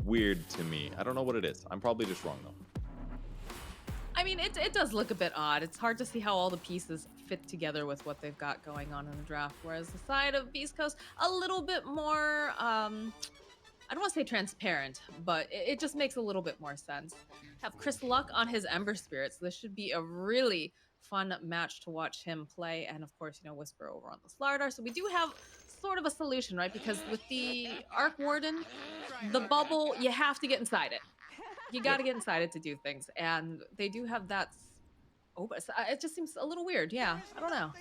weird to me. I don't know what it is. I'm probably just wrong though. I mean, it does look a bit odd. It's hard to see how all the pieces fit together with what they've got going on in the draft. Whereas the side of Beast Coast, a little bit more, I don't want to say transparent, but it just makes a little bit more sense. Have Chris Luck on his Ember Spirit, so this should be a really fun match to watch him play. And of course, Whisper over on the Slardar. So we do have sort of a solution, right? Because with the Arc Warden, the bubble, you have to get inside it. You got Yep. to get inside it to do things, and they do have that. Oh, but it just seems a little weird. Yeah, I don't know.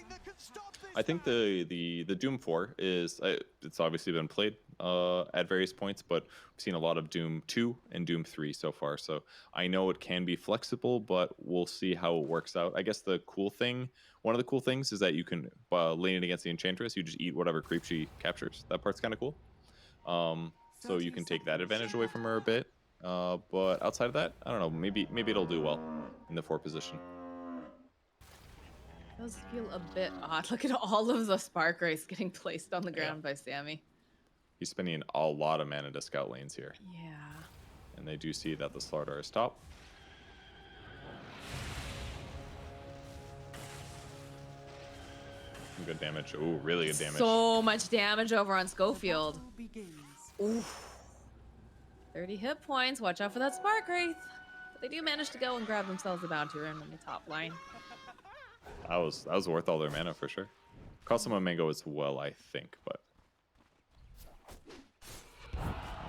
I think the Doom 4 is it's obviously been played at various points, but we've seen a lot of Doom 2 and Doom 3 so far. So I know it can be flexible, but we'll see how it works out. I guess one of the cool things is that you can lean it against the Enchantress. You just eat whatever creep she captures. That part's kind of cool. So you can take that advantage away from her a bit. But outside of that, I don't know. Maybe it'll do well in the 4 position. It does feel a bit odd. Look at all of the Spark Race getting placed on the ground by Sammy. He's spending a lot of mana to scout lanes here. Yeah. And they do see that the Slardar is top. Some good damage. Ooh, really good damage. So much damage over on Schofield. Ooh. 30 hit points. Watch out for that Spark Wraith. But they do manage to go and grab themselves a bounty rune in the top line. That was worth all their mana for sure. Cost them a mango as well, I think, but.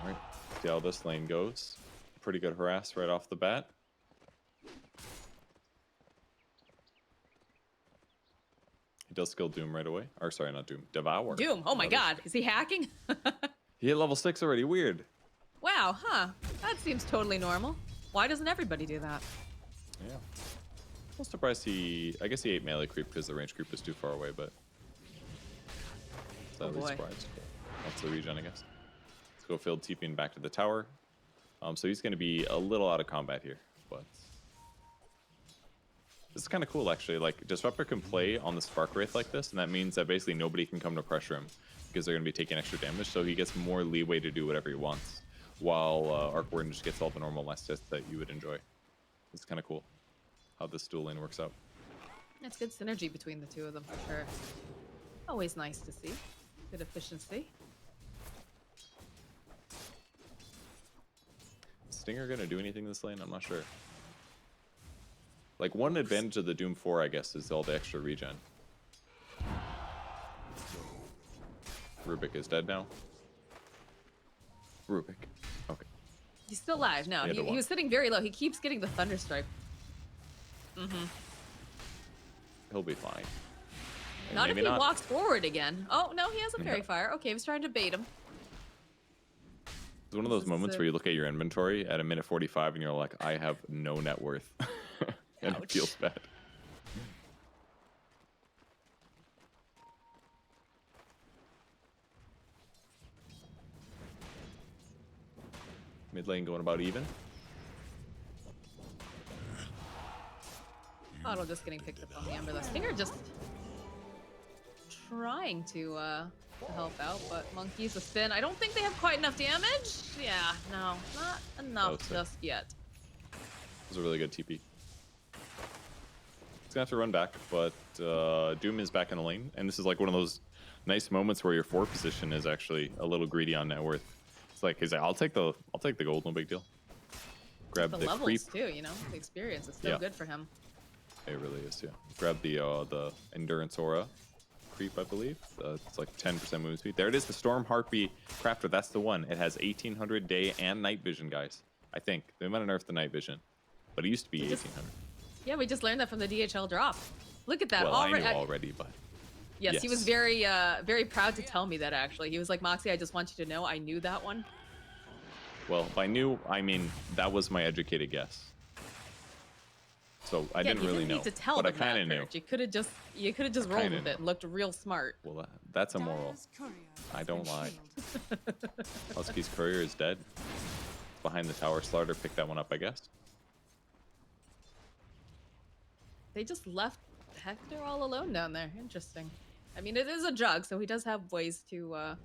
Alright, see how this lane goes. Pretty good harass right off the bat. He does skill Doom right away. Or sorry, not Doom. Devour. Doom. Oh my god. Is he hacking? He hit level 6 already. Weird. Wow, huh? That seems totally normal. Why doesn't everybody do that? Yeah. I'm surprised I guess he ate melee creep because the range creep was too far away, but. Sadly surprised. That's the regen, I guess. Schofield TPing back to the tower. So he's going to be a little out of combat here, but. This is kind of cool, actually. Like, Disruptor can play on the Spark Wraith like this, and that means that basically nobody can come to pressure him because they're going to be taking extra damage, so he gets more leeway to do whatever he wants, while Arc Warden just gets all the normal last hits that you would enjoy. It's kind of cool how this dual lane works out. It's good synergy between the two of them, for sure. Always nice to see. Good efficiency. Stinger going to do anything this lane? I'm not sure. Like, one advantage of the Doom 4, I guess, is all the extra regen. Rubik is dead now. Rubik. Okay. He's still alive. No, he was sitting very low. He keeps getting the Thunderstrike. He'll be fine. And Not if maybe he walks forward again. Oh, no, he has a Fairy Fire. Okay, he was trying to bait him. It's one of those moments where you look at your inventory at a minute 45 and you're like, I have no net worth. And it feels bad. Mid lane going about even. Bottle just getting picked up on the Ember. The Stinger just trying to help out, but Monkey's a spin. I don't think they have quite enough damage. Yeah, no, not enough just yet. It was a really good TP. He's gonna have to run back, but Doom is back in the lane, and this is like one of those nice moments where your 4 position is actually a little greedy on net worth. It's like he's like, I'll take the gold, no big deal. Grab the levels creep too, the experience is so good for him. It really is, yeah. Grab the endurance aura creep, I believe. It's like 10% movement speed. There it is, the Storm Harpy Crafter. That's the one. It has 1800 day and night vision, guys. I think they might have nerfed the night vision, but it used to be 1800. Yeah, we just learned that from the DHL drop. Look at that. Well, I knew already, but... Yes, he was very very proud to tell me that, actually. He was like, Moxie, I just want you to know I knew that one. Well, by knew, I mean, that was my educated guess. So I didn't really know, need to tell but I them kind of that, knew. Kurt. You could have just rolled with it and looked real smart. Well, that's immoral. I don't lie. Husky's courier is dead. Behind the tower, Slardar picked that one up, I guess. They just left Hector all alone down there. Interesting. I mean, it is a jug, so he does have ways to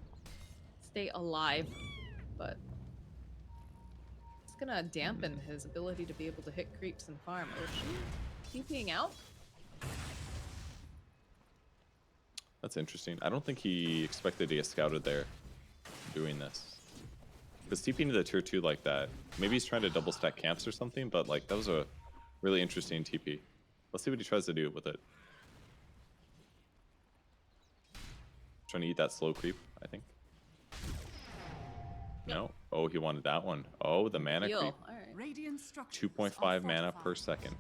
stay alive, but gonna dampen his ability to be able to hit creeps and farm. Ocean TPing out. That's interesting. I don't think he expected to get scouted there doing this. Because TPing to the tier 2 like that, maybe he's trying to double stack camps or something, but like that was a really interesting TP. Let's see what he tries to do with it. Trying to eat that slow creep, I think. No. Oh, he wanted that one. Oh, the mana Heal. creep. All right. 2.5 mana per second.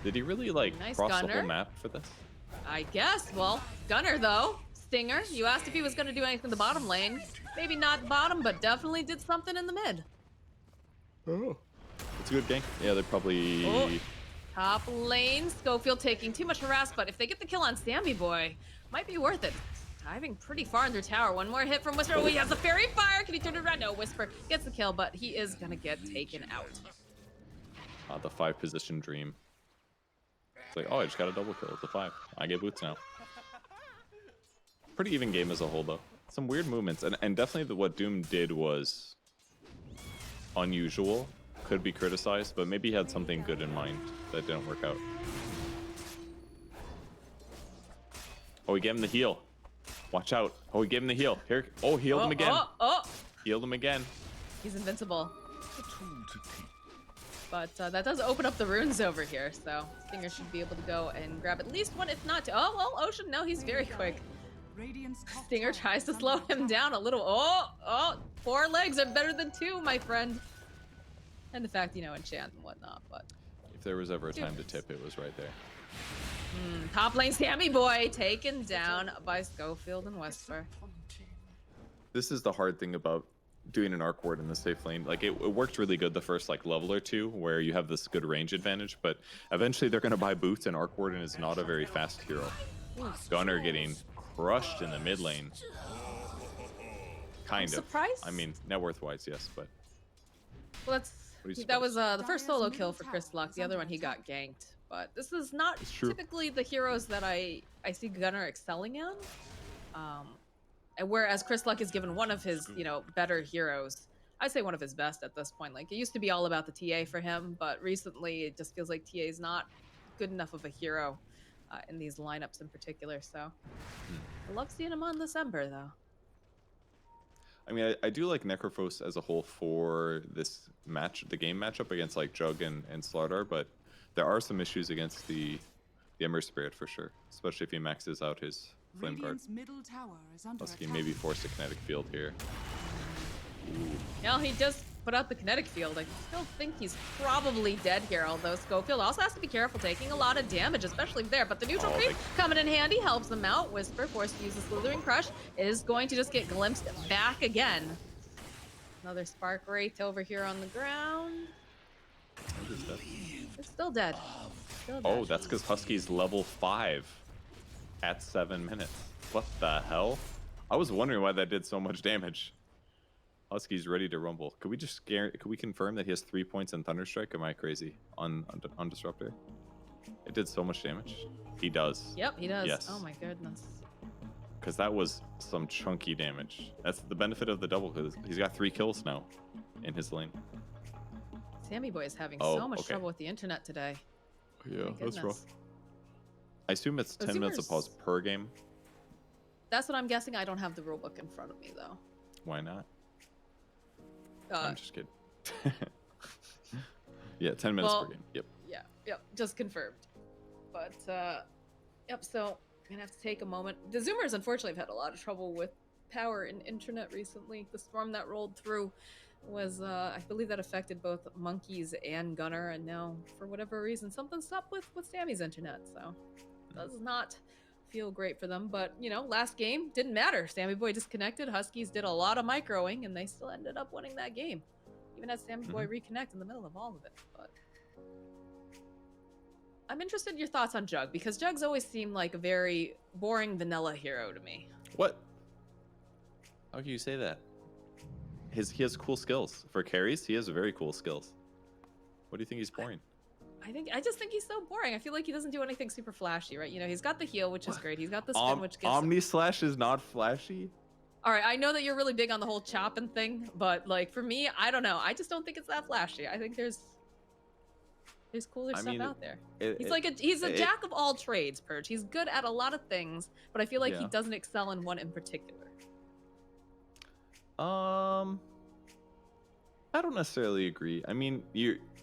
Did he really like Nice cross the gunner. whole map for this? I guess. Well, Gunner though. Stinger. You asked if he was gonna do anything in the bottom lane. Maybe not bottom, but definitely did something in the mid. Oh. It's a good gank. Yeah, they probably... Oh. Top lane. Schofield taking too much harass, but if they get the kill on Sammy Boy, might be worth it. Diving pretty far in their tower. One more hit from Whisper. Oh, he has the fairy fire. Can he turn it around? No, Whisper gets the kill, but he is gonna get taken out. The 5 position dream. It's like, oh, I just got a double kill. It's a 5. I get boots now. Pretty even game as a whole, though. Some weird movements, and definitely what Doom did was unusual. Could be criticized, but maybe he had something good in mind that didn't work out. Oh, he gave him the heal. Watch out. Oh, he gave him the heal. Here. Oh, healed him again. Healed him again. He's invincible. But that does open up the runes over here, so Stinger should be able to go and grab at least one, if not two. Oh, well, Ocean, no, he's very quick. Stinger tries to slow him down a little. Oh, 4 legs are better than 2, my friend. And the fact, enchant and whatnot, but... If there was ever a time to tip, it was right there. Top lane Sammy Boy taken down by Schofield and Whisper. This is the hard thing about doing an arc ward in the safe lane. Like it worked really good the first like level or two where you have this good range advantage, but eventually they're going to buy boots and arc warden is not a very fast hero. Gunner getting crushed in the mid lane. Kind of. Surprised? I mean, net worth wise, yes, but... Well, that was the first solo kill for Chris Luck. The other one, he got ganked. But this is not typically the heroes that I see Gunner excelling in. And whereas Chris Luck is given one of his, better heroes, I'd say one of his best at this point. Like, it used to be all about the TA for him, but recently it just feels like TA is not good enough of a hero in these lineups in particular. So I love seeing him on this Ember, though. I mean, I do like Necrophos as a whole for this match, the game matchup against like Jug and Slardar, but there are some issues against the Ember Spirit for sure, especially if he maxes out his Flame Guard. Plus he maybe force a kinetic field here. No, he just put out the kinetic field. I still think he's probably dead here, although Schofield also has to be careful, taking a lot of damage, especially there. But the neutral creep coming in handy, helps him out. Whisper, forced to use the Slithering Crush, is going to just get glimpsed back again. Another Spark Wraith over here on the ground. It's still dead. Oh, that's because Husky's level 5 at 7 minutes. What the hell? I was wondering why that did so much damage. Husky's ready to rumble. Could we confirm that he has 3 points in Thunderstrike? Am I crazy on Disruptor? It did so much damage. He does. Yep, he does. Yes. Oh my goodness. Because that was some chunky damage. That's the benefit of the double, because he's got 3 kills now in his lane. Sammy Boy is having so much trouble with the internet today. Yeah, that's rough. I assume it's 10 minutes of pause per game. That's what I'm guessing. I don't have the rulebook in front of me, though. Why not? I'm just kidding. Yeah, 10 minutes per game. Yep. Yep. Just confirmed. But, yep, so I'm gonna have to take a moment. The Zoomers, unfortunately, have had a lot of trouble with power and internet recently. The storm that rolled through was, I believe that affected both Monkeys and Gunner, and now, for whatever reason, something's up with Sammy's internet, so does not feel great for them. But, last game didn't matter. Sammy Boy disconnected. Huskies did a lot of microing, and they still ended up winning that game. Even as Sammy Boy reconnect in the middle of all of it. But I'm interested in your thoughts on Jug, because Jug's always seemed like a very boring vanilla hero to me. What? How can you say that? He has cool skills. For carries, he has very cool skills. What do you think he's boring? I just think he's so boring. I feel like he doesn't do anything super flashy, right? He's got the heal, which is great. He's got the spin, which gives Omni Slash is not flashy? All right, I know that you're really big on the whole chopping thing, but like for me, I don't know. I just don't think it's that flashy. I think there's cooler I stuff mean, out there. it, He's it, like he's a it jack of all trades, Purge. He's good at a lot of things, but I feel like he yeah. doesn't excel in one in particular. I don't necessarily agree. I mean,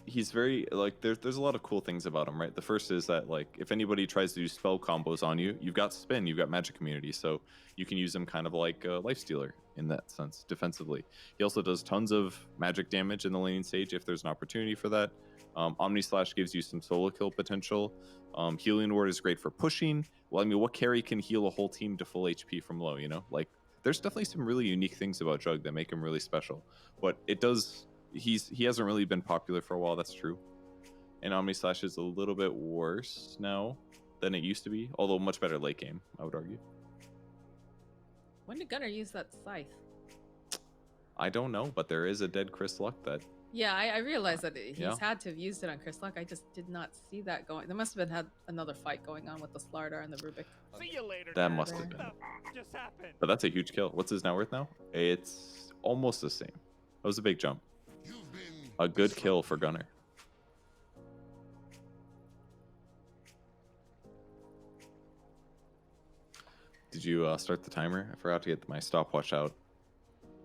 he's very like there's a lot of cool things about him, right? The first is that like if anybody tries to do spell combos on you, you've got spin, you've got magic community, so you can use him kind of like a life stealer in that sense defensively. He also does tons of magic damage in the laning stage if there's an opportunity for that. Omni Slash gives you some solo kill potential. Healing Ward is great for pushing. Well, I mean, what carry can heal a whole team to full HP from low? You know, like there's definitely some really unique things about Jug that make him really special. But it does. He hasn't really been popular for a while. That's true. And Omni Slash is a little bit worse now than it used to be, although much better late game, I would argue. When did Gunnar use that scythe? I don't know, but there is a dead Chris Luck that. Yeah, I realized that he's Yeah. had to have used it on Chris Luck. I just did not see that going. There must have been had another fight going on with the Slardar and the Rubik. See you later. That nerd. must have What been. the just happened? But that's a huge kill. What's his net worth now? It's almost the same. That was a big jump. A good kill for Gunnar. Did you start the timer? I forgot to get my stopwatch out.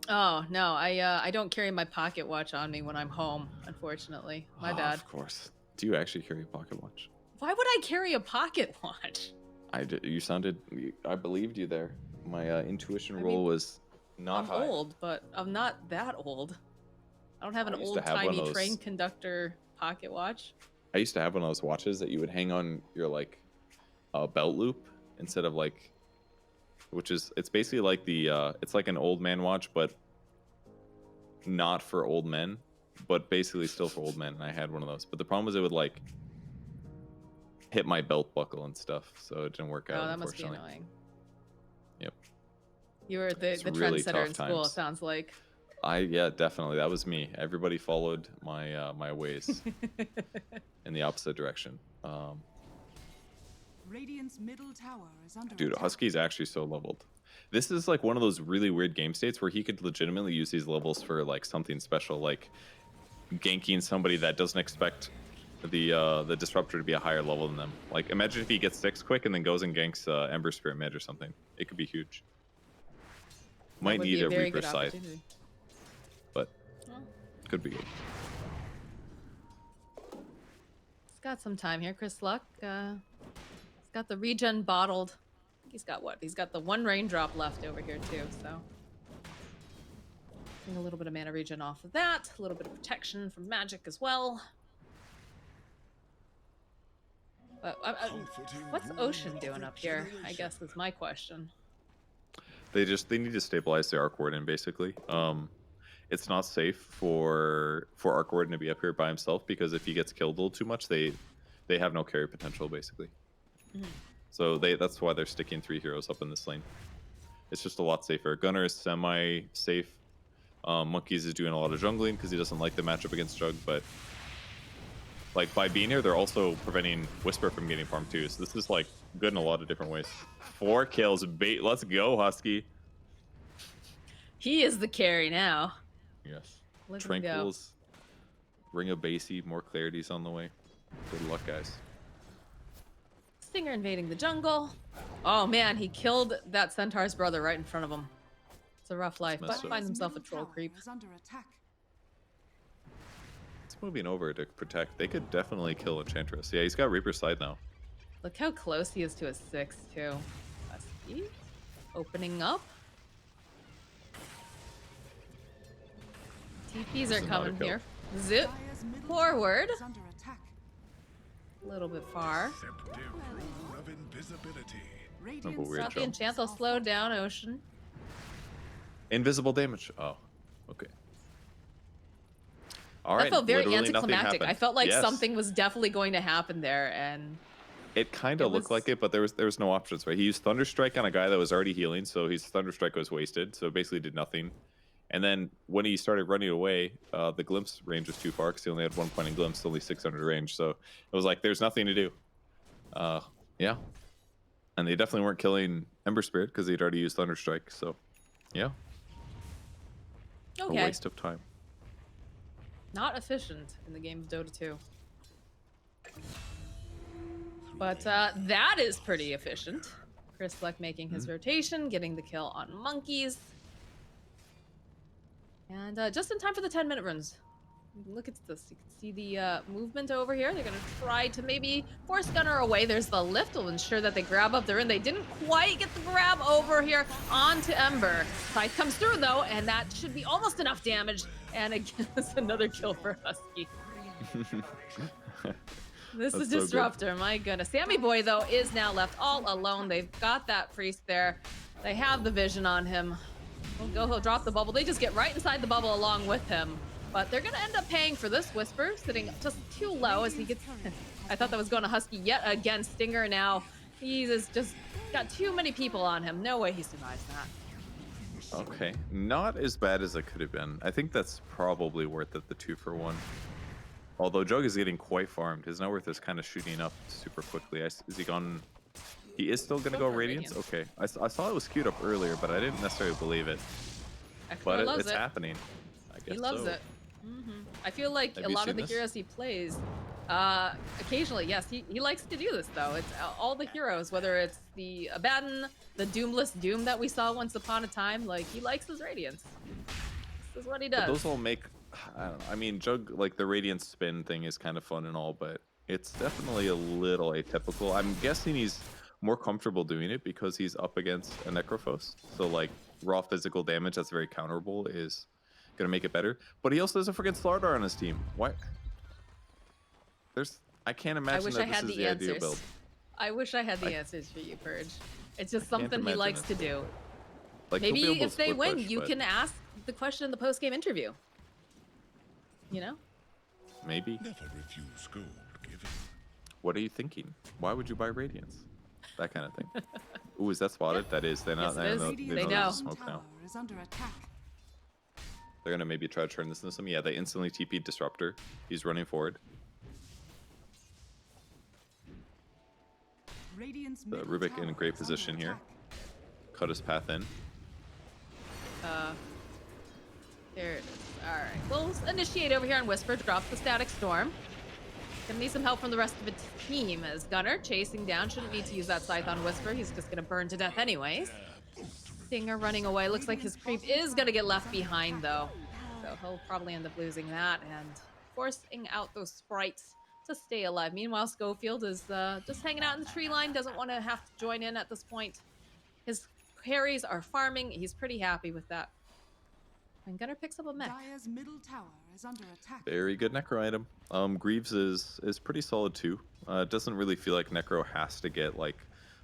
Oh no, I don't carry my pocket watch on me when I'm home, unfortunately. My bad. Of course. Do you actually carry a pocket watch? Why would I carry a pocket watch? You sounded. I believed you there. My intuition I roll mean, was not I'm high. old, but I'm not that old. I don't have an I used to have one old-timey of those- train conductor pocket watch. I used to have one of those watches that you would hang on your like belt loop instead of like, which is it's basically like the it's like an old man watch, but not for old men, but basically still for old men. And I had one of those, but the problem was it would like hit my belt buckle and stuff, so it didn't work out. Oh, that must be Unfortunately. annoying. Yep. You were the It's really trendsetter tough in school, it times. sounds like. Yeah, definitely. That was me. Everybody followed my my ways in the opposite direction. Radiant's middle tower is under Dude, attack. Husky's actually so leveled. This is like one of those really weird game states where he could legitimately use these levels for like something special, like ganking somebody that doesn't expect the disruptor to be a higher level than them. Like imagine if he gets 6 quick and then goes and ganks Ember Spirit mid or something. It could be huge. That Might would need be a very Reaper good scythe, opportunity. but Well, could be good. he's got some time here, Chris Luck. He's got the regen bottled. He's got what? He's got the 1 raindrop left over here too, so. Getting a little bit of mana regen off of that. A little bit of protection from magic as well. What's Ocean doing up here? I guess is my question. They need to stabilize the Arc Warden basically. It's not safe for Arc Warden to be up here by himself because if he gets killed a little too much, they have no carry potential basically. So that's why they're sticking 3 heroes up in this lane. It's just a lot safer. Gunnar is semi-safe. Monkeys is doing a lot of jungling because he doesn't like the matchup against Jug, but like by being here, they're also preventing Whisper from getting farmed too. So this is like good in a lot of different ways. 4 kills, bait. Let's go, Husky. He is the carry now. Yes. Look at him go. Tranquils, Ring of Basie, more clarity's on the way. Good luck, guys. Stinger invading the jungle. Oh man, he killed that centaur's brother right in front of him. It's a rough life, but messed up. finds himself a Middle troll tower creep. is under attack. It's moving over to protect. They could definitely kill Enchantress. Yeah, he's got Reaper's Side now. Look how close he is to a 6 too. Husky opening up. TPs This are is not a coming kill. here. Zip Dire's middle forward. tower is under attack. A little bit far. Deceptive rune of invisibility. Radiant's weird Thought the jump. Enchantel slowed down Ocean. Invisible damage. Oh, okay. All That right. felt very literally nothing anticlimactic. I happened. felt like Yes. something was definitely going to happen there, and It kind of It looked was- like it, but there was no options, right? He used Thunderstrike on a guy that was already healing, so his Thunderstrike was wasted, so it basically did nothing. And then when he started running away, the glimpse range was too far because he only had 1 point in glimpse, only 600 range. So it was like there's nothing to do. Yeah, and they definitely weren't killing Ember Spirit because they'd already used Thunderstrike. So Yeah. A Okay. waste of time. Not efficient in the game of Dota 2. But that is pretty efficient. Chris Luck making his rotation, getting the kill on monkeys. And just in time for the 10-minute runs. Look at this. You can see the movement over here. They're going to try to maybe force Gunner away. There's the lift. Will ensure that they grab up. They're in. They didn't quite get the grab over here onto Ember. Scythe comes through, though, and that should be almost enough damage. And again, it's another kill for Husky. This is That's so Disruptor, my goodness. Sammy Boy, though, is now left all alone. They've got that priest there. They have the vision on him. He'll drop the bubble. They just get right inside the bubble along with him. But they're going to end up paying for this. Whisper sitting just too low as he gets... I thought that was going to Husky yet again. Stinger now. He's just got too many people on him. No way he survives that. Okay, not as bad as it could have been. I think that's probably worth it, the 2-for-1. Although Jug is getting quite farmed. His net worth is kind of shooting up super quickly. Is he gone? He is still going to go Radiance? Okay. I saw it was queued up earlier, but I didn't necessarily believe it. But it's happening. I guess he loves so. it. I feel like Have a you lot of seen the this? heroes he plays, occasionally, yes, he likes to do this, though. It's all the heroes, whether it's the Abaddon, the Doomless Doom that we saw once upon a time, like, he likes his Radiance. This is what he does. But those all make... I don't know. I mean, Jug, like, the Radiance spin thing is kind of fun and all, but it's definitely a little atypical. I'm guessing he's more comfortable doing it because he's up against a Necrophos. So, like, raw physical damage that's very counterable is gonna make it better. But he also has a freaking Slardar on his team. What? I can't imagine wish that I had this is the the ideal answers. build. I wish I had the answers for you, Purge. It's just something he imagine likes it. to do. Like, he'll be Maybe able to if they split win, push, you but can ask the question in the post-game interview. You know? maybe. Never refuse gold given. What are you thinking? Why would you buy Radiance? That kind of thing. Ooh, is that spotted? That is. They're not. Yes, it is. They They know know. there's a smoke now. Tower is under attack. They're gonna maybe try to turn this into something. Yeah, they instantly TP'd Disruptor. He's running forward. Radiant's The middle Rubik in a tower great is position under here. attack. Cut his path in. There it is. All right. We'll initiate over here on Whisper. Drop the Static Storm. Gonna need some help from the rest of the team as Gunner chasing down. Shouldn't need to use that Scythe on Whisper. He's just gonna burn to death anyways. Stinger running away. Looks like his creep is gonna get left behind though. So he'll probably end up losing that and forcing out those sprites to stay alive. Meanwhile, Schofield is just hanging out in the tree line. Doesn't want to have to join in at this point. His carries are farming. He's pretty happy with that. And Gunner picks up a mech. Dire's middle tower is under attack. Very good Necro item. Greaves is pretty solid too. It doesn't really feel like Necro has to get like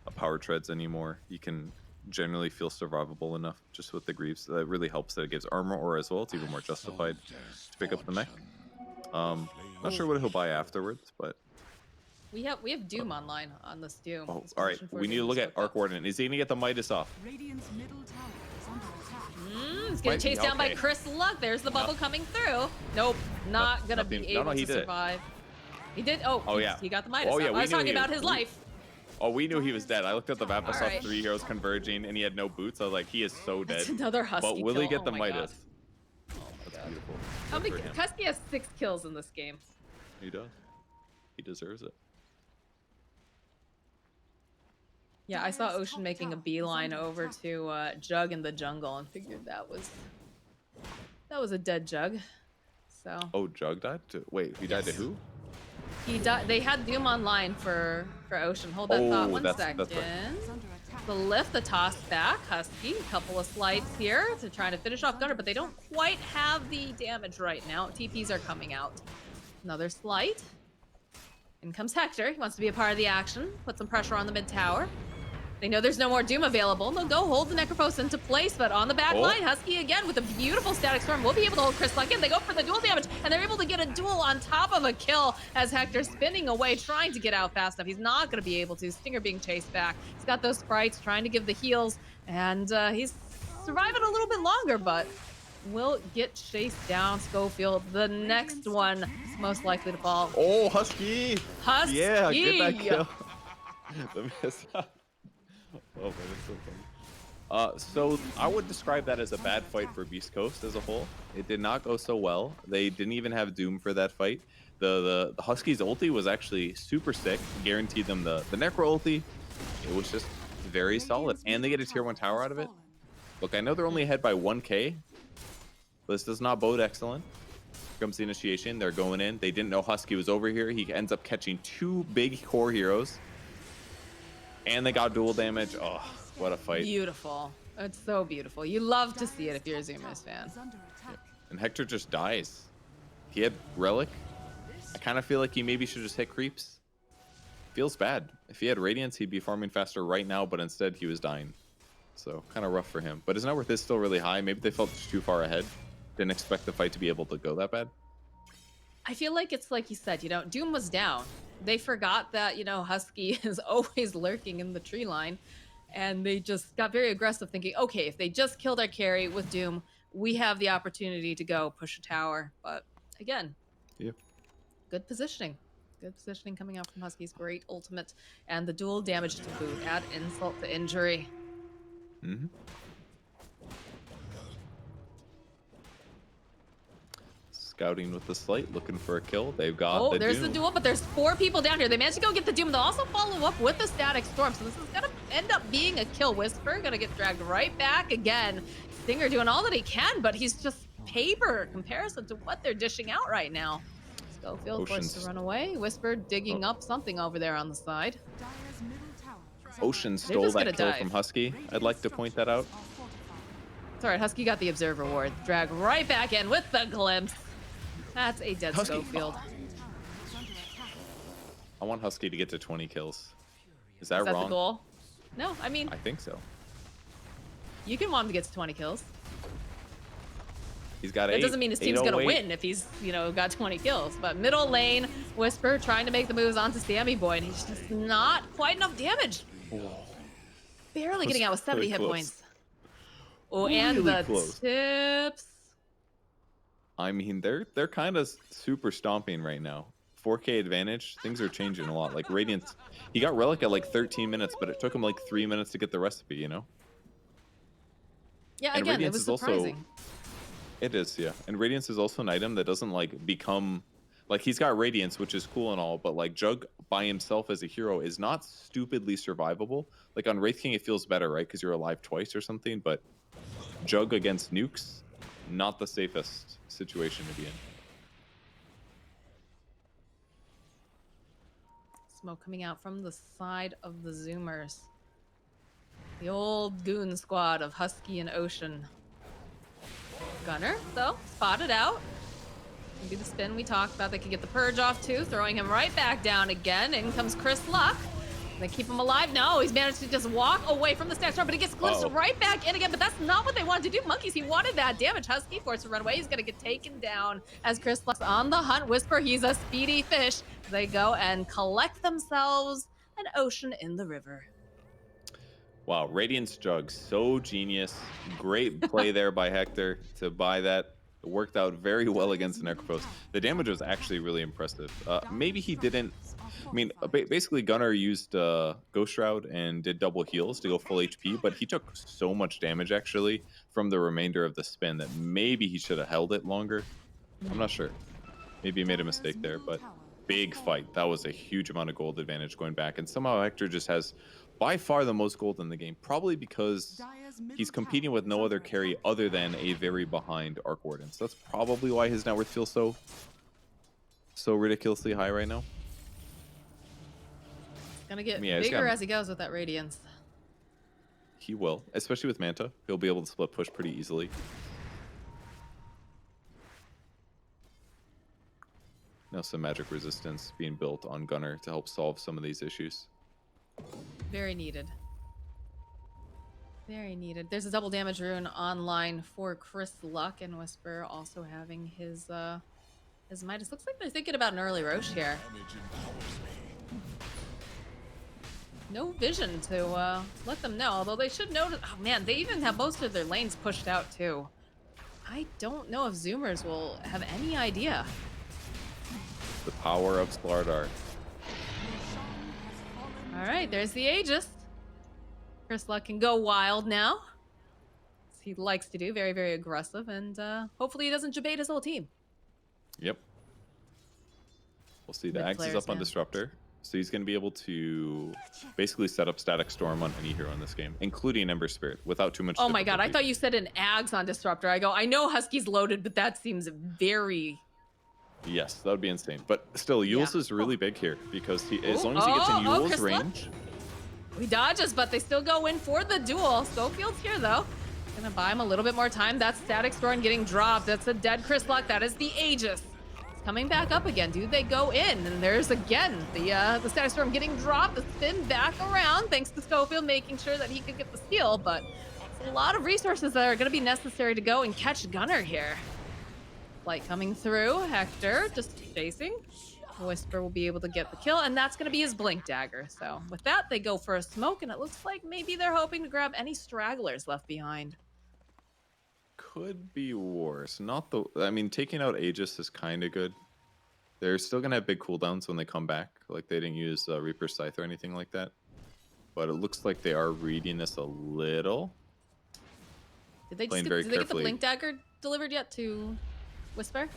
a power treads anymore. You can generally feel survivable enough just with the Greaves. That really helps that it gives armor or as well. It's even more justified to pick up the mech. Not sure what he'll buy afterwards, but We have Doom online on this Doom. oh, This all right. position for We need to Doom look is at hooked Arc up. Warden. Is he gonna get the Midas off? Radiant's middle tower is under attack. He's getting Might be, chased down by okay. Chris Luck. There's the bubble coming through. Nope, not gonna nothing. be No, able he to did it. survive. He did. Oh, Oh, yeah. he got the Midas. Oh, yeah, up. we I was knew talking he- about his life. Oh, we knew he was dead. I looked at the map. I saw Alright. 3 heroes converging, and he had no boots. I was like, he is so dead. That's another Husky But will kill. he get Oh the my God. Midas? That's beautiful. How Good many? for him. Husky has 6 kills in this game. He does. He deserves it. Yeah, I saw Dire's Ocean top making a tower is beeline under over attack. to Jug in the jungle and figured that was a dead Jug. So Oh, Jug died? Wait, he died to Yes. who? he died. They had Doom online for Ocean. Hold that thought Oh, one that's second. right. Is under attack. The lift, the toss back, Husky, a couple of slides here to try to finish off Gunner, but they don't quite have the damage right now. TPs are coming out. Another slight. In comes Hector. He wants to be a part of the action. Put some pressure on the mid tower. They know there's no more Doom available. They'll go hold the Necrophos into place, but on the back Oh. line, Husky again with a beautiful Static Storm will be able to hold Chris Luck in. They go for the dual damage, and they're able to get a duel on top of a kill as Hector spinning away, trying to get out fast enough. He's not going to be able to. Stinger being chased back. He's got those sprites trying to give the heals, and he's surviving a little bit longer, but will get chased down. Schofield, the next one is most likely to fall. Oh, Husky! Husky! Yeah, get that kill. The miss. Oh, man, it's so funny. So I would describe that as a bad fight for Beast Coast as a whole. It did not go so well. They didn't even have Doom for that fight. The Huskies ulti was actually super sick, guaranteed them the Necro ulti. It was just very solid, and they get a tier 1 tower out of it. Look, I know they're only ahead by 1k, but this does not bode excellent. Here comes the initiation. They're going in. They didn't know Husky was over here. He ends up catching 2 big core heroes, and they got dual damage. Oh, what a fight. Beautiful. It's so beautiful. You love to see it if you're a Zoomers fan. And Hector just dies. He had Relic. I kind of feel like he maybe should just hit creeps. Feels bad. If he had Radiance, he'd be farming faster right now, but instead he was dying. So kind of rough for him. But his net worth is still really high. Maybe they felt too far ahead. Didn't expect the fight to be able to go that bad. I feel like it's like you said, you know, Doom was down. They forgot that, you know, Husky is always lurking in the tree line. And they just got very aggressive thinking, okay, if they just killed our carry with Doom, we have the opportunity to go push a tower. But again, yeah, good positioning. Good positioning coming out from Husky's great ultimate. And the dual damage to boot. Add insult to injury. Mm-hmm. Scouting with the Slight, looking for a kill. They've got the there's Doom. the duel, but there's 4 people down here. They managed to go get the Doom. They'll also follow up with the Static Storm. So this is going to end up being a kill. Whisper going to get dragged right back again. Stinger doing all that he can, but he's just paper in comparison to what they're dishing out right now. Schofield forced to run away. Whisper digging up something over there on the side. Ocean stole that kill from Husky. I'd like to point that out. It's all right. Husky got the Observer Ward. Drag right back in with the glimpse. That's a dead Husky. Schofield. I want Husky to get to 20 kills. Is that Is that wrong? the goal? No, I mean, I think so. you can want him to get to 20 kills. He's got 8. That doesn't mean his team's gonna 808. win if he's, you know, got 20 kills. But middle lane, Whisper trying to make the moves onto Sammy Boy, and he's just not quite enough damage. Whoa. Barely getting out with 70 really hit close. points. Oh, and Really the close. tips. I mean, they're kind of super stomping right now. 4K advantage. Things are changing a lot. Like Radiance, he got Relic at like 13 minutes, but it took him like 3 minutes to get the recipe, you know? Yeah, And again, Radiance it is was also- surprising. It is, yeah. And Radiance is also an item that doesn't like become like he's got Radiance, which is cool and all, but like Jug by himself as a hero is not stupidly survivable. Like on Wraith King, it feels better, right? Because you're alive twice or something. But Jug against nukes, not the safest situation to be in. Smoke coming out from the side of the Zoomers. The old goon squad of Husky and Ocean. Gunner, though, spotted out. Maybe the spin we talked about. They could get the purge off too, throwing him right back down again. In comes Chris Luck. They keep him alive. No, he's managed to just walk away from the stack storm, but he gets glimpsed right back in again. But that's not what they wanted to do. Monkeys, he wanted that damage. Husky forced to run away. He's gonna get taken down as Chris Luck's on the hunt. Whisper, he's a speedy fish. They go and collect themselves an Ocean in the river. Wow, Radiance Jug, so genius. Great play there by Hector to buy that. It worked out very well against the Necropos. The damage was actually really impressive. Maybe he didn't... I mean, basically Gunner used Ghost Shroud and did double heals to go full HP, but he took so much damage actually from the remainder of the spin that maybe he should have held it longer. I'm not sure. Maybe he made a mistake there, but big fight. That was a huge amount of gold advantage going back, and somehow Hector just has by far the most gold in the game, probably because he's competing with no other carry other than a very behind Arc Warden. So that's probably why his net worth feels so ridiculously high right now. Gonna get Yeah, he's bigger got- as he goes with that Radiance. He will, especially with Manta. He'll be able to split push pretty easily. Now some magic resistance being built on Gunner to help solve some of these issues. Very needed. Very needed. There's a double damage rune online for Chris Luck, and Whisper also having his Midas. Looks like they're thinking about an early Roche here. No vision to let them know, although they should notice. Oh man, they even have most of their lanes pushed out too. I don't know if Zoomers will have any idea. The power of Sklardar. All right, there's the Aegis. Chris Luck can go wild now. he likes to do. Very, very aggressive, and hopefully he doesn't debate his whole team. Yep. We'll see. The Mid Axe is players, up on man. Disruptor. So he's going to be able to basically set up Static Storm on any hero in this game, including Ember Spirit, without too much Oh my god, I difficulty. thought you said an Ags on Disruptor. I go, I know Husky's loaded, but that seems very... Yes, that would be insane. But still, Yules Yeah. is really big here because as Ooh, long as he gets in Yules' Chris range... He dodges, but they still go in for the duel. Schofield's here, though. Gonna buy him a little bit more time. That's Static Storm getting dropped. That's a dead Chris Luck. That is the Aegis. It's coming back up again. Do they go in? And there's again the Static Storm getting dropped. The spin back around, thanks to Schofield making sure that he could get the steal. But it's a lot of resources that are gonna be necessary to go and catch Gunner here. Light coming through. Hector just chasing. Whisper will be able to get the kill, and that's going to be his Blink Dagger. So with that, they go for a smoke, and it looks like maybe they're hoping to grab any stragglers left behind. Could be worse. Not the... I mean, taking out Aegis is kind of good. They're still going to have big cooldowns when they come back. Like, they didn't use Reaper's Scythe or anything like that. But it looks like they are reading this a little. Did they Playing get, very did they get the carefully. Blink Dagger delivered yet to Whisper?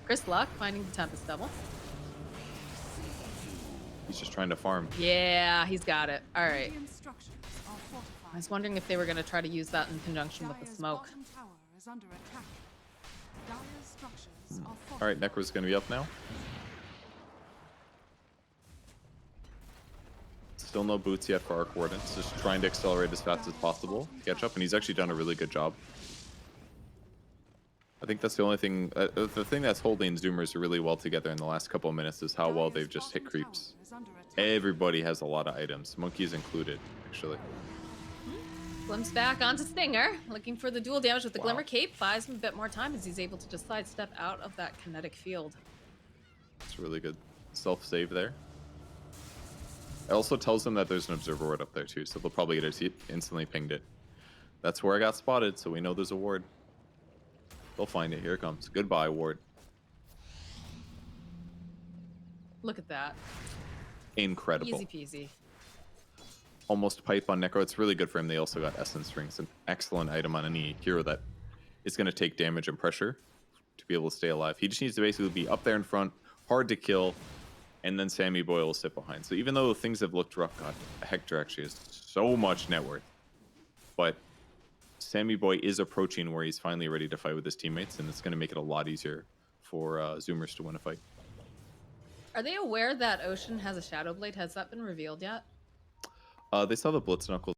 Chris Luck finding the Tempest double. He's just trying to farm. Yeah, he's got it. All right. Radiant structures are fortified. I was wondering if they were going to try to use that in conjunction with the Dire's smoke. bottom tower is under attack. Dire's structures are All right, fortified. Necro's going to be up now. Still no boots yet for our coordinates. Just trying to accelerate as fast as possible, catch up, and he's actually done a really good job. I think that's the only thing. The thing that's holding Zoomers really well together in the last couple of minutes is how well they've just hit creeps. Everybody has a lot of items, monkeys included, actually. Glimpse back onto Stinger, looking for the dual damage with the Wow. Glimmer Cape. Buys him a bit more time as he's able to just sidestep out of that kinetic field. It's really good self-save there. It also tells them that there's an observer ward up there too, so they'll probably get it instantly pinged it. That's where I got spotted, so we know there's a ward. They'll find it. Here it comes. Goodbye, ward. Look at that. Incredible. Easy peasy. Almost pipe on Necro. It's really good for him. They also got Essence Rings, an excellent item on any hero that is going to take damage and pressure to be able to stay alive. He just needs to basically be up there in front, hard to kill, and then Sammy Boy will sit behind. So even though things have looked rough, God, Hector actually has so much net worth. But Sammy Boy is approaching where he's finally ready to fight with his teammates, and it's going to make it a lot easier for Zoomers to win a fight. Are they aware that Ocean has a Shadow Blade? Has that been revealed yet? They saw the Blitz Knuckles.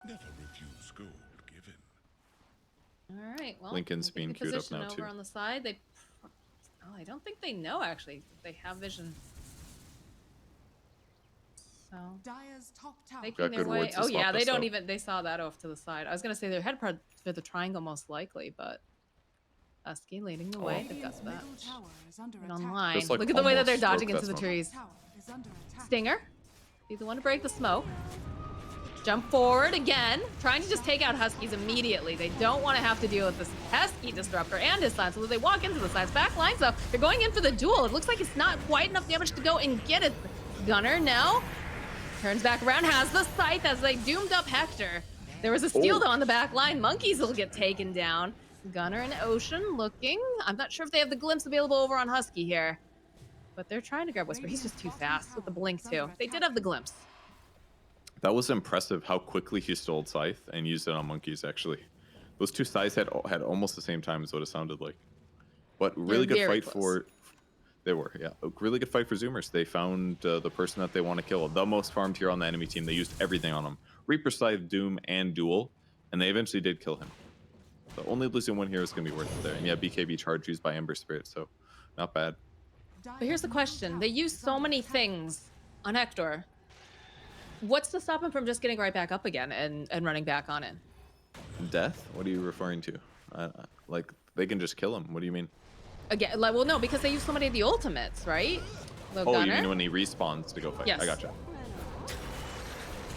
Never refuse gold given. All right. Well, Lincoln's I think being they queued up position now, over too. on the side. They. Oh, I don't think they know actually. They have vision. So Dire's top tower. making Got their good way. wards to Oh stop yeah, they us, don't though. even. They saw that off to the side. I was gonna say they're headed for the triangle most likely, but Husky leading the way. They've got Radiant's that. middle tower is under Right attack. online. Just, like, Look at the way that they're almost dodging broke into the that smoke. trees. Tower is under attack. Stinger, be the one to break the smoke. Jump forward again, trying to just take out Huskies immediately. They don't want to have to deal with this pesky Disruptor and his sign, so they walk into the side's back line. So they're going in for the duel. It looks like it's not quite enough damage to go and get it. Gunner now turns back around, has the scythe as they doomed up Hector. There was a steal though on the back line. Monkeys will get taken down. Gunner and Ocean looking. I'm not sure if they have the glimpse available over on Husky here, but they're trying to grab Whisper. He's just too fast with the blink too. They did have the glimpse. That was impressive how quickly he stole Scythe and used it on monkeys, actually. Those two Scythes had almost the same time as what it sounded like. But really good very fight close. for... They were, yeah. A really good fight for Zoomers. They found the person that they want to kill. The most farmed here on the enemy team. They used everything on him. Reaper Scythe, Doom, and Duel. And they eventually did kill him. So only losing one here is going to be worth it there. And yeah, BKB charge used by Ember Spirit, so not bad. But here's the question. They use so many things on Hector. What's to stop him from just getting right back up again and running back on in? Death? What are you referring to? Like, they can just kill him. What do you mean? Again, like, well, no, because they use so many of the ultimates, right? The Oh, Gunner. you mean when he respawns to go fight? Yes. I gotcha.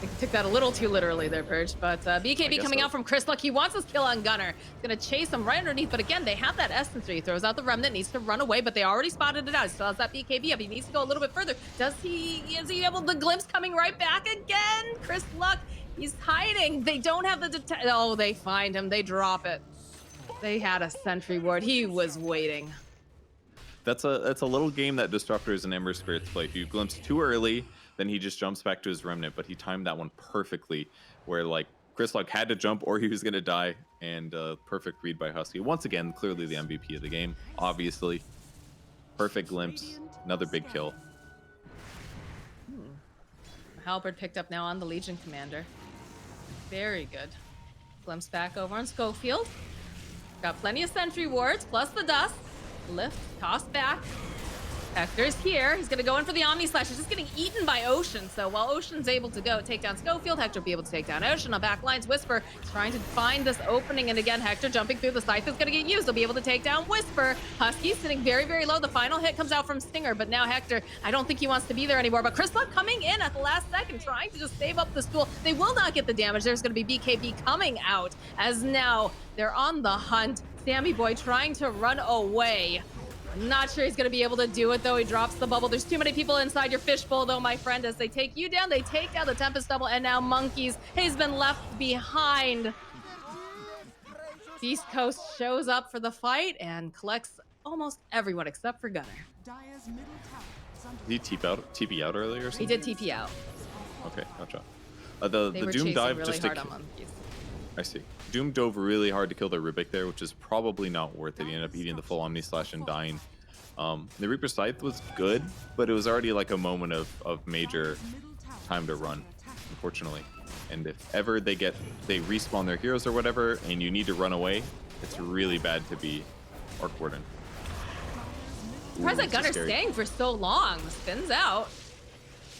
I took that a little too literally there, Purge. But BKB guess coming so. out from Chris Luck. He wants his kill on Gunner. He's going to chase him right underneath. But again, they have that essence. He throws out the Remnant, needs to run away, but they already spotted it out. He still has that BKB up. He needs to go a little bit further. Is he able to glimpse coming right back again? Chris Luck, he's hiding. They don't have the oh, they find him. They drop it. They had a sentry ward. He was waiting. That's a little game that Disruptors and Ember Spirits play. If you glimpse too early, then he just jumps back to his Remnant, but he timed that one perfectly, where like Chris Luck had to jump or he was gonna die, and perfect read by Husky. Once again, clearly the MVP of the game, obviously. Perfect glimpse, another big kill. Halberd picked up now on the Legion Commander. Very good. Glimpse back over on Schofield. Got plenty of sentry wards, plus the dust. Lift, toss back. Hector's here. He's gonna go in for the Omni Slash. He's just getting eaten by Ocean. So while Ocean's able to go take down Schofield, Hector will be able to take down Ocean on back lines. Whisper is trying to find this opening, and again, Hector jumping through the scythe is gonna get used. He'll be able to take down Whisper. Husky sitting very, very low. The final hit comes out from Stinger, but now Hector, I don't think he wants to be there anymore. But Chris Luck coming in at the last second, trying to just save up this duel. They will not get the damage. There's gonna be BKB coming out, as now they're on the hunt. Sammy Boy trying to run away. I'm not sure he's going to be able to do it, though. He drops the bubble. There's too many people inside your fishbowl, though, my friend. As they take you down, they take down the Tempest double, and now Monkeys has been left behind. Beast Coast shows up for the fight and collects almost everyone except for Gunner. Dire's middle tower is under Did he TP out earlier or something? He did TP out. Okay, gotcha. They The were Doom chasing dive really just to hard on Monkeys. I see. Doom dove really hard to kill the Rubik there, which is probably not worth it. He ended up eating the full Omni Slash and dying. The Reaper Scythe was good, but it was already like a moment of major time to run, unfortunately. And if ever they respawn their heroes or whatever, and you need to run away, it's really bad to be Orc Warden. Surprised that this is Gunner's scary. staying for so long. Spins out.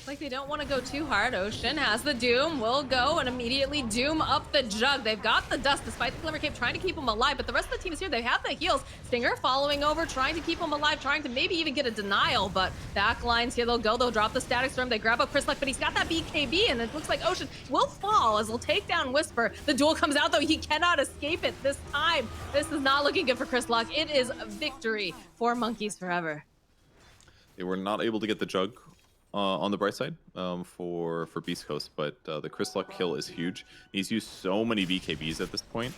Like they don't want to go too hard. Ocean has the Doom, will go and immediately Doom up the jug. They've got the dust despite the Glimmer Cape trying to keep him alive, but the rest of the team is here. They have the heals. Stinger following over, trying to keep him alive, trying to maybe even get a denial, but back lines here. They'll go, they'll drop the Static Storm. They grab up Chris Luck, but he's got that BKB, and it looks like Ocean will fall as they'll take down Whisper. The duel comes out, though. He cannot escape it this time. This is not looking good for Chris Luck. It is a victory for Monkeys Forever. They were not able to get the jug on the bright side for Beast Coast, but the Chris Luck kill is huge. He's used so many BKBs at this point.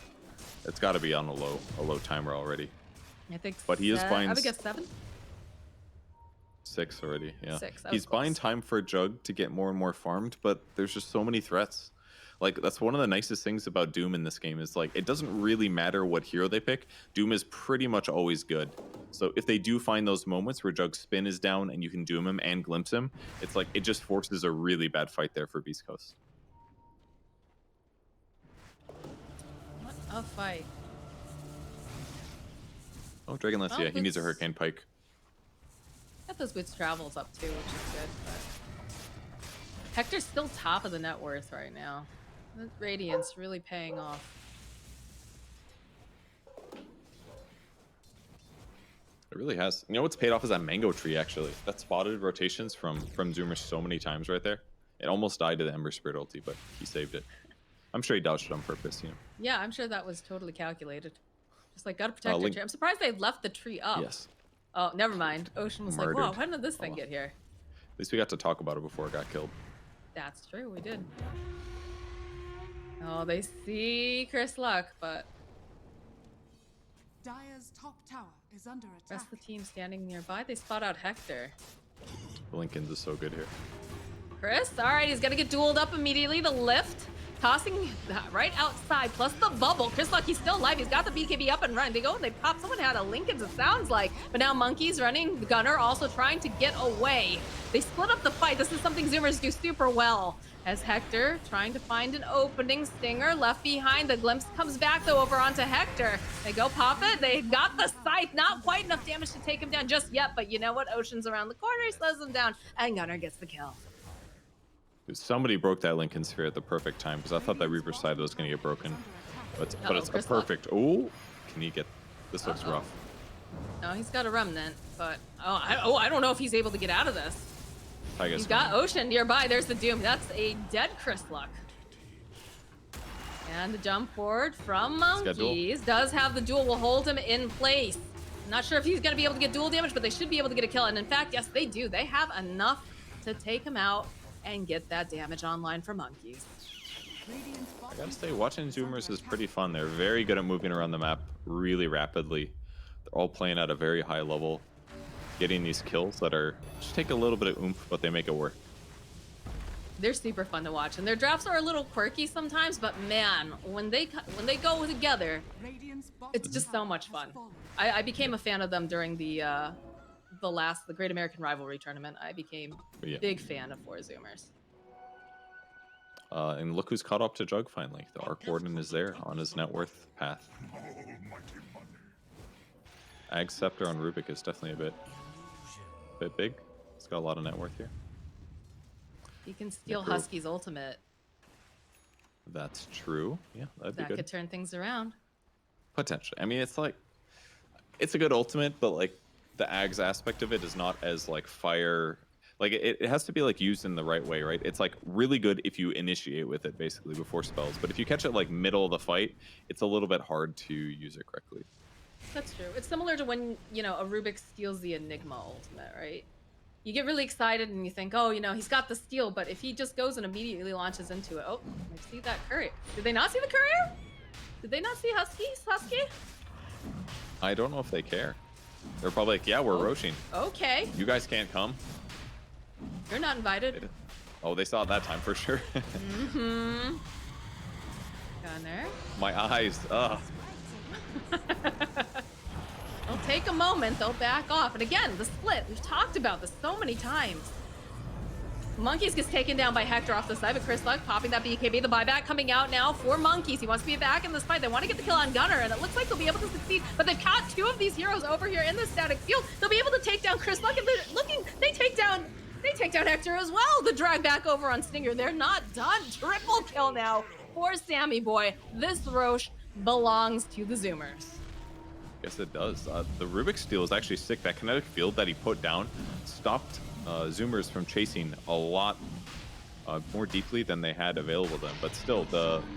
It's got to be on a low timer already. I think But he is buying I would guess 7. 6 already, yeah. 6, that was He's buying close. time for Jug to get more and more farmed, but there's just so many threats. Like, that's one of the nicest things about Doom in this game is, like, it doesn't really matter what hero they pick. Doom is pretty much always good. So if they do find those moments where Jug's spin is down and you can Doom him and glimpse him, it's like, it just forces a really bad fight there for Beast Coast. What a fight. Oh, Dragonlance, Well, yeah, he needs a it's- Hurricane Pike. Got those Boots Travels up too, which is good, but Hector's still top of the net worth right now. The Radiance really paying off. It really has. You know what's paid off is that Mango Tree, actually. That spotted rotations from Zoomer so many times right there. It almost died to the Ember Spirit ulti, but he saved it. I'm sure he dodged it on purpose, you know. Yeah, I'm sure that was totally calculated. Just like, gotta protect your Link- tree. I'm surprised they left the tree up. Yes. Oh, never mind. Ocean was like, whoa, Murdered. when did this thing Oh. get here? At least we got to talk about it before it got killed. That's true, we did. Oh, they see Chris Luck, but Dire's top tower is under the attack. rest of the team standing nearby, they spot out Hector. Lincoln's is so good here. Chris, all right, he's gonna get dueled up immediately. The lift, tossing right outside, plus the bubble. Chris Luck, he's still alive. He's got the BKB up and running. They go and they pop. Someone had a Lincoln's, it sounds like. But now Monkey's running. Gunner also trying to get away. They split up the fight. This is something Zoomers do super well. As Hector trying to find an opening. Stinger left behind. The glimpse comes back, though, over onto Hector. They go pop it. They got the scythe. Not quite enough damage to take him down just yet. But you know what? Ocean's around the corner. He slows him down. And Gunner gets the kill. Somebody broke that Lincoln Sphere at the perfect time because I thought that Reaper side was going to get broken. But it's a Chris Luck. perfect. Oh, can he get? This looks rough. No, he's got a remnant, but I don't know if he's able to get out of this. I guess You got Ocean nearby. There's the Doom. That's a dead Chris Luck. And the jump forward from Monkeys does have the duel. Will hold him in place. Not sure if he's going to be able to get dual damage, but they should be able to get a kill. And in fact, yes, they do. They have enough to take him out and get that damage online for Monkeys. I gotta say, watching Zoomers is pretty fun. They're very good at moving around the map really rapidly. They're all playing at a very high level, getting these kills that are just take a little bit of oomph, but they make it work. They're super fun to watch, and their drafts are a little quirky sometimes, but man, when they go together, it's just so much fun. I became a fan of them during the Great American Rivalry tournament. I became a big fan of 4 Zoomers. And look who's caught up to Jug finally. The Arc Warden is there on his net worth path. Ag Scepter on Rubik is definitely a bit big. It's got a lot of net worth here. He can steal Husky's ultimate. That's true. Yeah, that'd be good. That could turn things around. Potentially. I mean, it's a good ultimate, but like the Ags aspect of it is not as like fire. Like it has to be like used in the right way, right? It's like really good if you initiate with it basically before spells, but if you catch it like middle of the fight, it's a little bit hard to use it correctly. That's true. It's similar to when, you know, a Rubik steals the Enigma ultimate, right? You get really excited and you think, oh, you know, he's got the steal, but if he just goes and immediately launches into it, oh, I see that courier. Did they not see the courier? Did they not see Husky? I don't know if they care. They're probably like, yeah, we're roaching. Okay. You guys can't come. You're not invited. Oh, they saw it that time for sure. Mm-hmm. Gunner. My eyes. Ugh. They'll take a moment, they'll back off. And again, the split, we've talked about this so many times. Monkeys gets taken down by Hector off the side, but Chris Luck popping that BKB. The buyback coming out now for Monkeys. He wants to be back in this fight. They want to get the kill on Gunner, and it looks like they'll be able to succeed. But they've caught 2 of these heroes over here in the static field. They'll be able to take down Chris Luck, and they're looking, they take down Hector as well. The drag back over on Stinger. They're not done. Triple kill now for Sammy Boy. This Roche belongs to the Zoomers. Yes, it does. The Rubik steal is actually sick. That kinetic field that he put down stopped Zoomers from chasing a lot more deeply than they had available to them. But still,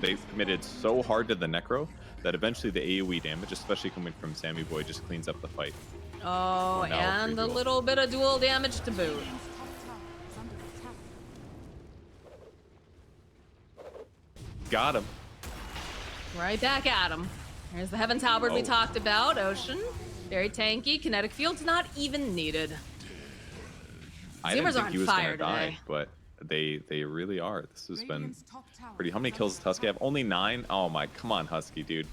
they committed so hard to the Necro that eventually the AoE damage, especially coming from Sammy Boy, just cleans up the fight. Oh, and a little bit of dual damage to boot. Got him. Right back at him. Here's the Heaven's Halberd we talked about. Ocean, very tanky. Kinetic field's not even needed. I didn't Zoomers think are he on was fire gonna die, today. but they really are. This has been pretty. How many kills does Husky have? Only 9? Oh my, come on, Husky, dude.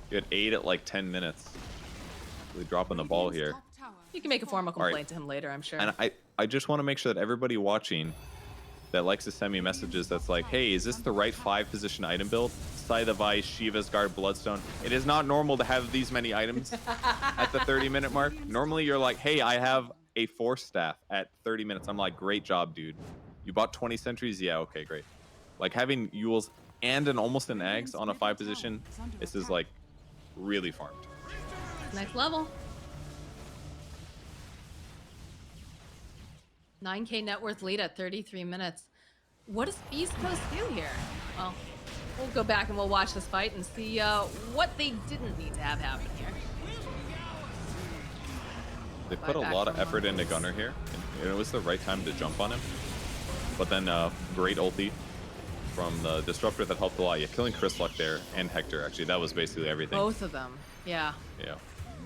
You had 8 at like 10 minutes. Really dropping the ball here. You can make a formal complaint to him later, I'm sure. And I just want to make sure that everybody watching that likes to send me messages that's like, hey, is this the right 5-position item build? Scythe of Ice, Shiva's Guard, Bloodstone. It is not normal to have these many items at the 30-minute mark. Normally you're like, hey, I have a Force Staff at 30 minutes. I'm like, great job, dude. You bought 20 sentries? Yeah, okay, great. Like having Yules and almost an Ags on a 5-position, this is like really farmed. Next level. 9K net worth lead at 33 minutes. What does Beast Coast do here? Well, we'll go back and we'll watch this fight and see what they didn't need to have happen here. They put a lot of effort into Gunner here, and it was the right time to jump on him. But then great ulti from the Disruptor that helped a lot. Yeah, killing Chris Luck there and Hector, actually, that was basically everything. Both of them, yeah. Yeah.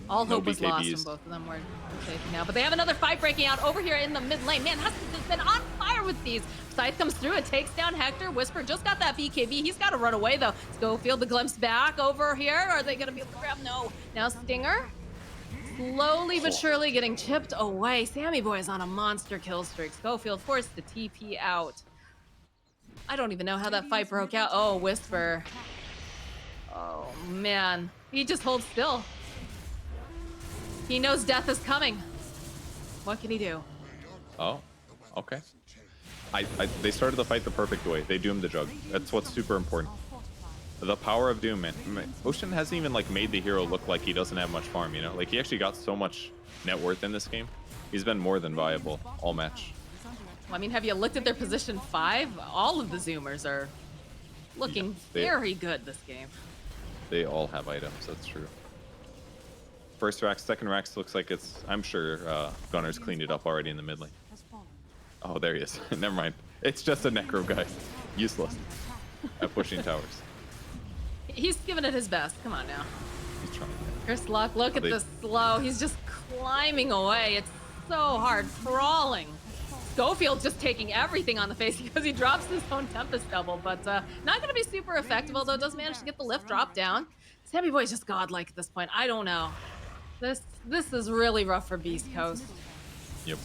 All No hope was lost BKBs. and both of them were taken out. But they have another fight breaking out over here in the mid lane. Man, Huskins has been on fire with these. Scythe comes through, it takes down Hector. Whisper just got that BKB. He's got to run away, though. Schofield, the glimpse back over here. Are they going to be able to grab? No. Now Stinger, slowly but surely getting chipped away. Sammy Boy is on a monster kill streak. Schofield forced the TP out. I don't even know how that fight broke out. Oh, Whisper. Oh, man. He just holds still. He knows death is coming. What can he do? Oh, okay. They started the fight the perfect way. They doomed the Jug. That's what's super important. The power of Doom, man. Ocean hasn't even like made the hero look like he doesn't have much farm, you know? Like he actually got so much net worth in this game. He's been more than viable all match. Well, I mean, have you looked at their position 5? All of the Zoomers are looking very good this game. They all have items. That's true. First Rax, second Rax looks like it's. I'm sure Gunner's cleaned it up already in the mid lane. Has fallen. Oh, there he is. Never mind. It's just a Necro guy. Useless at pushing towers. He's giving it his best. Come on now. He's trying. Chris Luck, look at the slow. He's just climbing away. It's so hard, crawling. Schofield's just taking everything on the face because he drops his own Tempest double, but not going to be super effective, although does manage to get the lift drop down. Sammy Boy's just godlike at this point. I don't know. This is really rough for Beast Coast. Yep.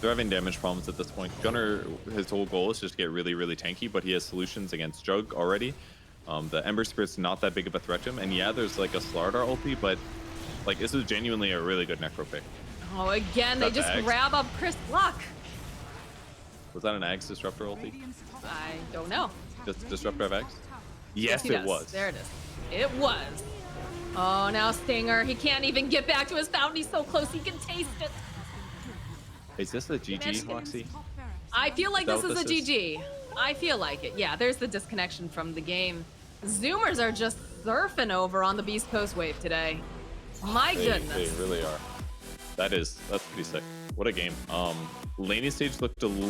They're having damage problems at this point. Gunner, his whole goal is just to get really, really tanky, but he has solutions against Jug already. The Ember Spirit's not that big of a threat to him, and yeah, there's like a Slardar ulti, but like this is genuinely a really good Necro pick. Oh, again, they just Ags? grab up Chris Luck. Was that an Ags Disruptor ulti? I don't know. Just Disruptor have Ags? Yes, he it does. was. There it is. It was. Oh, now Stinger. He can't even get back to his fountain. He's so close. He can taste it. Is this a GG, Moxie? I feel like Is this that is a what this GG. I feel like it. Yeah, there's the disconnection from the game. Zoomers are just surfing over on the Beast Coast wave today. My goodness. They really are. That's pretty sick. What a game. Laning stage looked a